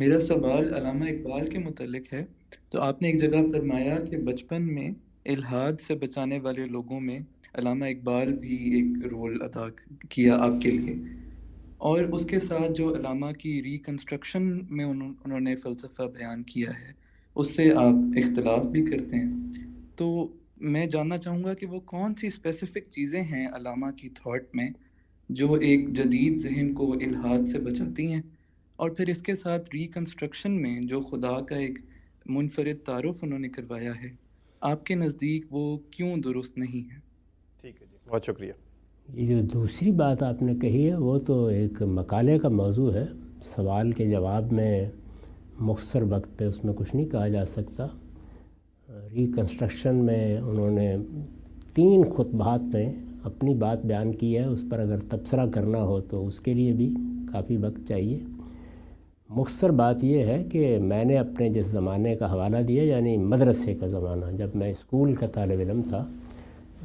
میرا سوال علامہ اقبال کے متعلق ہے۔ تو آپ نے ایک جگہ فرمایا کہ بچپن میں الحاد سے بچانے والے لوگوں میں علامہ اقبال بھی ایک رول ادا کیا آپ کے لیے، اور اس کے ساتھ جو علامہ کی ریکنسٹرکشن میں انہوں نے فلسفہ بیان کیا ہے اس سے آپ اختلاف بھی کرتے ہیں۔ تو میں جاننا چاہوں گا کہ وہ کون سی اسپیسیفک چیزیں ہیں علامہ کی تھاٹ میں جو ایک جدید ذہن کو الحاد سے بچاتی ہیں، اور پھر اس کے ساتھ ریکنسٹرکشن میں جو خدا کا ایک منفرد تعارف انہوں نے کروایا ہے، آپ کے نزدیک وہ کیوں درست نہیں ہے؟ ٹھیک ہے جی، بہت شکریہ۔ یہ جو دوسری بات آپ نے کہی ہے وہ تو ایک مقالے کا موضوع ہے، سوال کے جواب میں مختصر وقت پہ اس میں کچھ نہیں کہا جا سکتا۔ ریکنسٹرکشن میں انہوں نے 3 خطبات میں اپنی بات بیان کی ہے، اس پر اگر تبصرہ کرنا ہو تو اس کے لیے بھی کافی وقت چاہیے۔ مختصر بات یہ ہے کہ میں نے اپنے جس زمانے کا حوالہ دیا، یعنی مدرسے کا زمانہ، جب میں اسکول کا طالب علم تھا،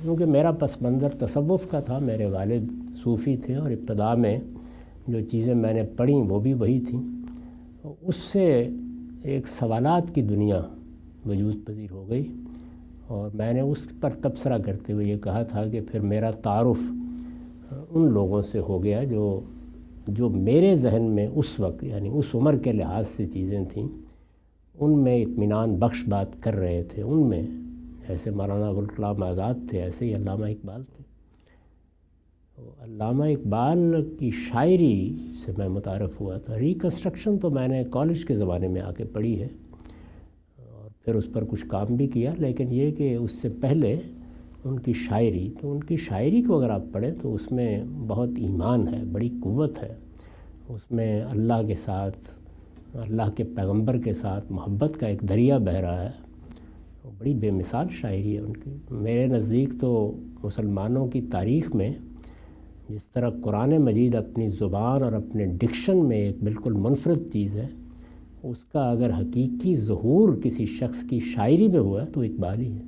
کیونکہ میرا پس منظر تصوف کا تھا، میرے والد صوفی تھے اور ابتدا میں جو چیزیں میں نے پڑھیں وہ بھی وہی تھیں، اس سے ایک سوالات کی دنیا وجود پذیر ہو گئی، اور میں نے اس پر تبصرہ کرتے ہوئے یہ کہا تھا کہ پھر میرا تعارف ان لوگوں سے ہو گیا جو میرے ذہن میں اس وقت، یعنی اس عمر کے لحاظ سے چیزیں تھیں، ان میں اطمینان بخش بات کر رہے تھے، ان میں جیسے مولانا ابوالکلام آزاد تھے ایسے ہی علامہ اقبال تھے۔ تو علامہ اقبال کی شاعری سے میں متعارف ہوا تھا۔ ریکنسٹرکشن تو میں نے کالج کے زمانے میں آ کے پڑھی ہے اور پھر اس پر کچھ کام بھی کیا، لیکن یہ کہ اس سے پہلے ان کی شاعری، تو ان کی شاعری کو اگر آپ پڑھیں تو اس میں بہت ایمان ہے، بڑی قوت ہے، اس میں اللہ کے ساتھ، اللہ کے پیغمبر کے ساتھ محبت کا ایک دریا بہہ رہا ہے، بڑی بے مثال شاعری ہے ان کی۔ میرے نزدیک تو مسلمانوں کی تاریخ میں جس طرح قرآن مجید اپنی زبان اور اپنے ڈکشن میں ایک بالکل منفرد چیز ہے، اس کا اگر حقیقی ظہور کسی شخص کی شاعری میں ہوا ہے تو اقبال ہی ہے۔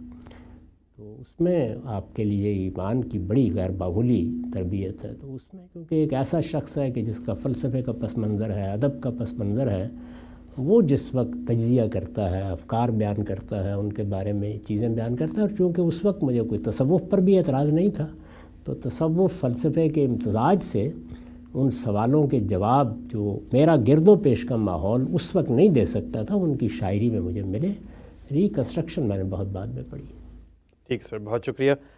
تو اس میں آپ کے لیے ایمان کی بڑی غیر معمولی تربیت ہے۔ تو اس میں کیونکہ ایک ایسا شخص ہے کہ جس کا فلسفے کا پس منظر ہے، ادب کا پس منظر ہے، وہ جس وقت تجزیہ کرتا ہے، افکار بیان کرتا ہے، ان کے بارے میں چیزیں بیان کرتا ہے، اور چونکہ اس وقت مجھے کوئی تصوف پر بھی اعتراض نہیں تھا، تو تصوف فلسفے کے امتزاج سے ان سوالوں کے جواب جو میرا گرد و پیش کا ماحول اس وقت نہیں دے سکتا تھا، ان کی شاعری میں مجھے ملے۔ ریکنسٹرکشن میں نے بہت بعد میں پڑھی۔ ٹھیک سر، بہت شکریہ۔